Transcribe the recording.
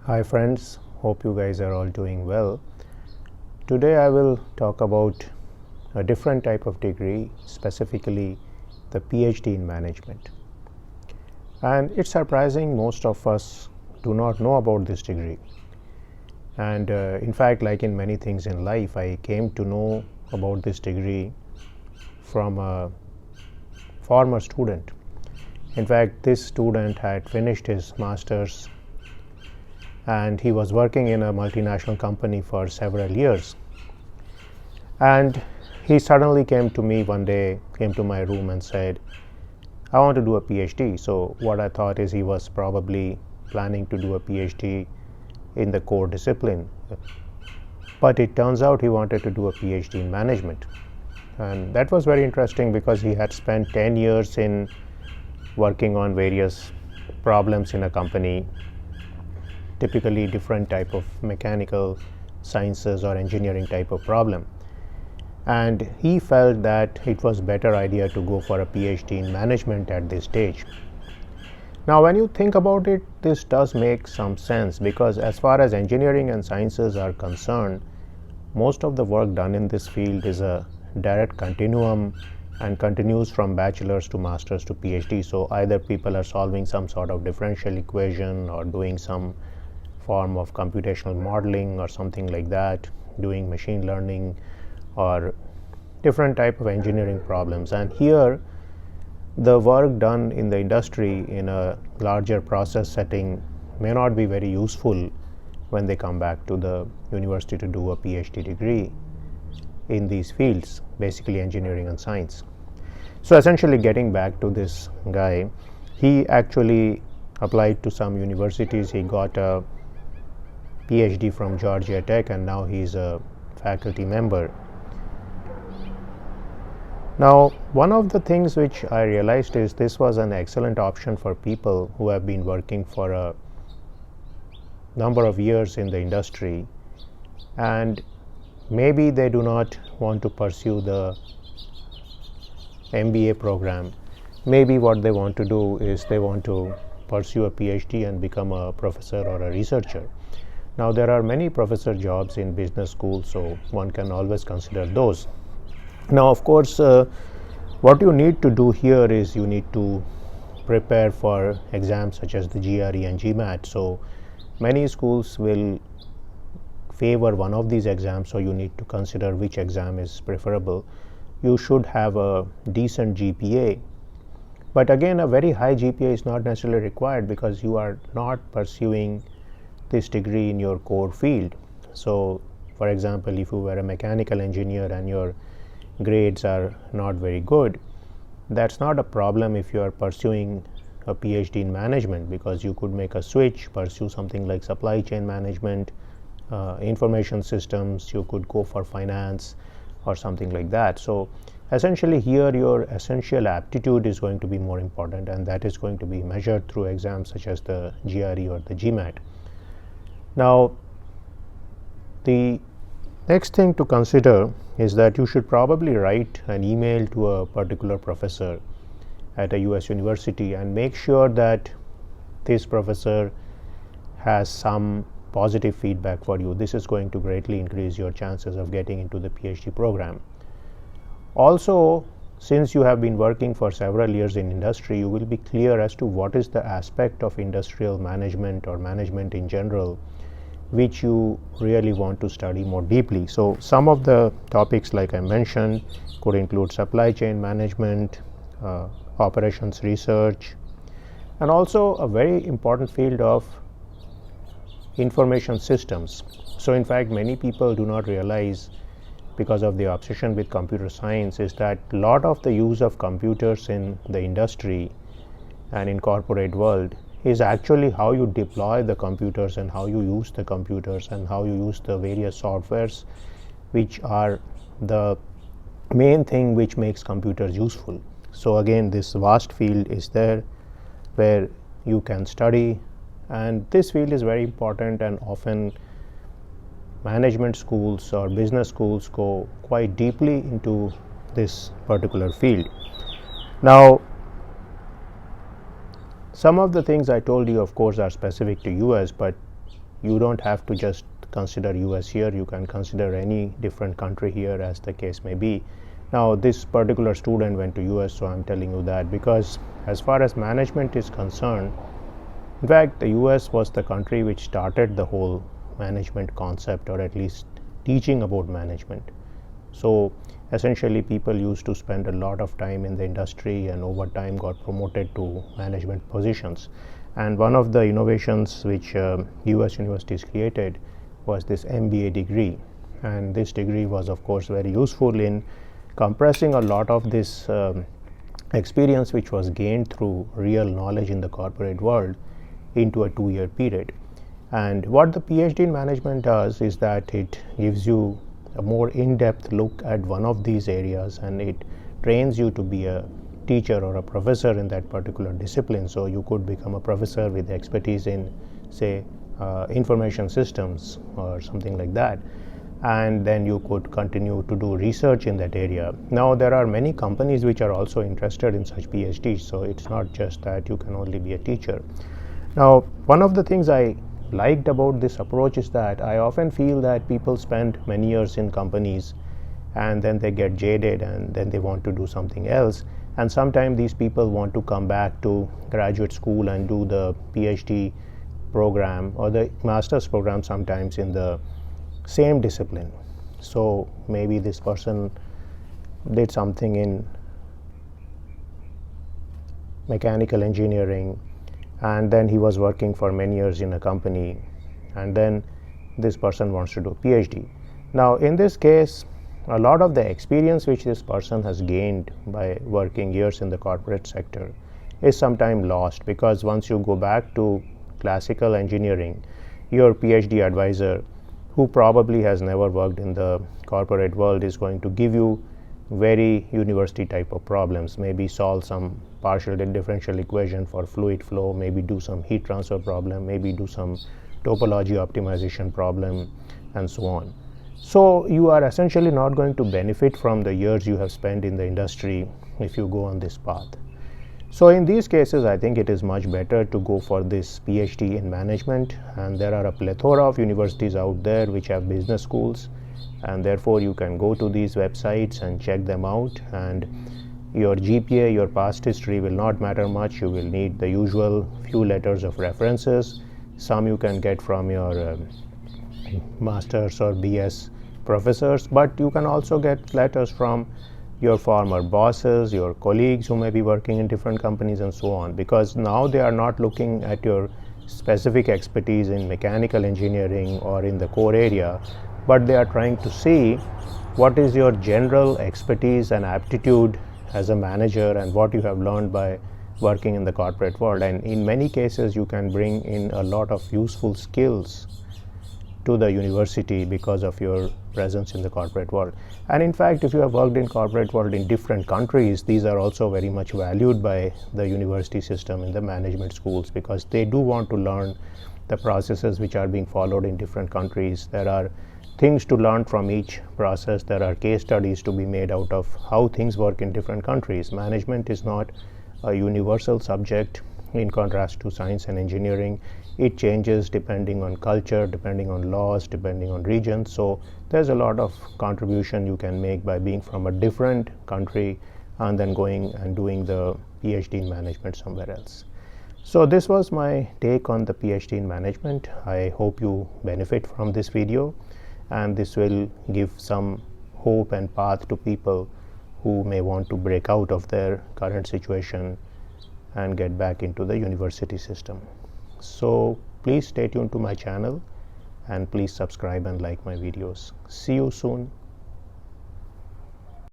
Hi friends, hope you guys are all doing well. Today I will talk about a different type of degree, specifically the PhD in management. And it's surprising most of us do not know about this degree. And in fact, like in many things in life, I came to know about this degree from a former student. In fact, this student had finished his master's and he was working in a multinational company for several years. And he suddenly came to me one day, came to my room and said, I want to do a PhD. So what I thought is he was probably planning to do a PhD in the core discipline. But it turns out he wanted to do a PhD in management. And that was very interesting because he had spent 10 years in working on various problems in a company, typically different type of mechanical sciences or engineering type of problem. And he felt that it was better idea to go for a PhD in management at this stage. Now when you think about it, this does make some sense because as far as engineering and sciences are concerned, most of the work done in this field is a direct continuum and continues from bachelor's to master's to PhD. So either people are solving some sort of differential equation or doing some form of computational modeling or something like that, doing machine learning or different type of engineering problems. And here the work done in the industry in a larger process setting may not be very useful when they come back to the university to do a PhD degree in these fields, basically engineering and science. So essentially, getting back to this guy, he actually applied to some universities. He got a PhD from Georgia Tech and now he's a faculty member. Now, one of the things which I realized is this was an excellent option for people who have been working for a number of years in the industry and maybe they do not want to pursue the MBA program. Maybe what they want to do is they want to pursue a PhD and become a professor or a researcher. Now there are many professor jobs in business schools, so one can always consider those. Now of course what you need to do here is you need to prepare for exams such as the GRE and GMAT. So many schools will favor one of these exams, so you need to consider which exam is preferable. You should have a decent GPA, but again a very high GPA is not necessarily required because you are not pursuing this degree in your core field. So for example, if you were a mechanical engineer and your grades are not very good, that's not a problem if you are pursuing a PhD in management, because you could make a switch, pursue something like supply chain management, information systems, you could go for finance or something like that. So essentially here your essential aptitude is going to be more important, and that is going to be measured through exams such as the GRE or the GMAT. Now the next thing to consider is that you should probably write an email to a particular professor at a US university and make sure that this professor has some positive feedback for you. This is going to greatly increase your chances of getting into the PhD program. Also, since you have been working for several years in industry, you will be clear as to what is the aspect of industrial management or management in general which you really want to study more deeply. So some of the topics like I mentioned could include supply chain management, operations research, and also a very important field of information systems. So in fact many people do not realize, because of the obsession with computer science, is that a lot of the use of computers in the industry and in corporate world is actually how you deploy the computers and how you use the computers and how you use the various softwares which are the main thing which makes computers useful. So again, this vast field is there where you can study, and this field is very important, and often management schools or business schools go quite deeply into this particular field. Now some of the things I told you, of course, are specific to US, but you don't have to just consider US here, you can consider any different country here as the case may be. Now this particular student went to US, so I'm telling you that because as far as management is concerned, in fact the US was the country which started the whole management concept, or at least teaching about management. So essentially people used to spend a lot of time in the industry and over time got promoted to management positions. And one of the innovations which US universities created was this MBA degree, and this degree was of course very useful in compressing a lot of this experience which was gained through real knowledge in the corporate world into a 2-year period. And what the PhD in management does is that it gives you a more in-depth look at one of these areas, and it trains you to be a teacher or a professor in that particular discipline. So you could become a professor with expertise in, say, information systems or something like that, and then you could continue to do research in that area. Now there are many companies which are also interested in such PhDs, so it's not just that you can only be a teacher. Now one of the things I liked about this approach is that I often feel that people spend many years in companies and then they get jaded and then they want to do something else, and sometimes these people want to come back to graduate school and do the PhD program or the master's program sometimes in the same discipline. So maybe this person did something in mechanical engineering, and then he was working for many years in a company, and then this person wants to do PhD. Now in this case, a lot of the experience which this person has gained by working years in the corporate sector is sometimes lost, because once you go back to classical engineering, your PhD advisor, who probably has never worked in the corporate world, is going to give you very university type of problems, maybe solve some partial differential equation for fluid flow, maybe do some heat transfer problem, maybe do some topology optimization problem, and so on. So you are essentially not going to benefit from the years you have spent in the industry if you go on this path. So in these cases, I think it is much better to go for this PhD in management, and there are a plethora of universities out there which have business schools, and therefore you can go to these websites and check them out, and your GPA, your past history will not matter much. You will need the usual few letters of references. Some you can get from your masters or BS professors, but you can also get letters from your former bosses, your colleagues who may be working in different companies, and so on, because now they are not looking at your specific expertise in mechanical engineering or in the core area, but they are trying to see what is your general expertise and aptitude as a manager and what you have learned by working in the corporate world. And in many cases you can bring in a lot of useful skills to the university because of your presence in the corporate world. And in fact, if you have worked in corporate world in different countries, these are also very much valued by the university system in the management schools, because they do want to learn the processes which are being followed in different countries. There are things to learn from each process. There are case studies to be made out of how things work in different countries. Management is not a universal subject in contrast to science and engineering. It changes depending on culture, depending on laws, depending on region. So there's a lot of contribution you can make by being from a different country and then going and doing the PhD in management somewhere else. So this was my take on the PhD in management. I hope you benefit from this video, and this will give some hope and path to people who may want to break out of their current situation and get back into the university system. So please stay tuned to my channel, and please subscribe and like my videos. See you soon.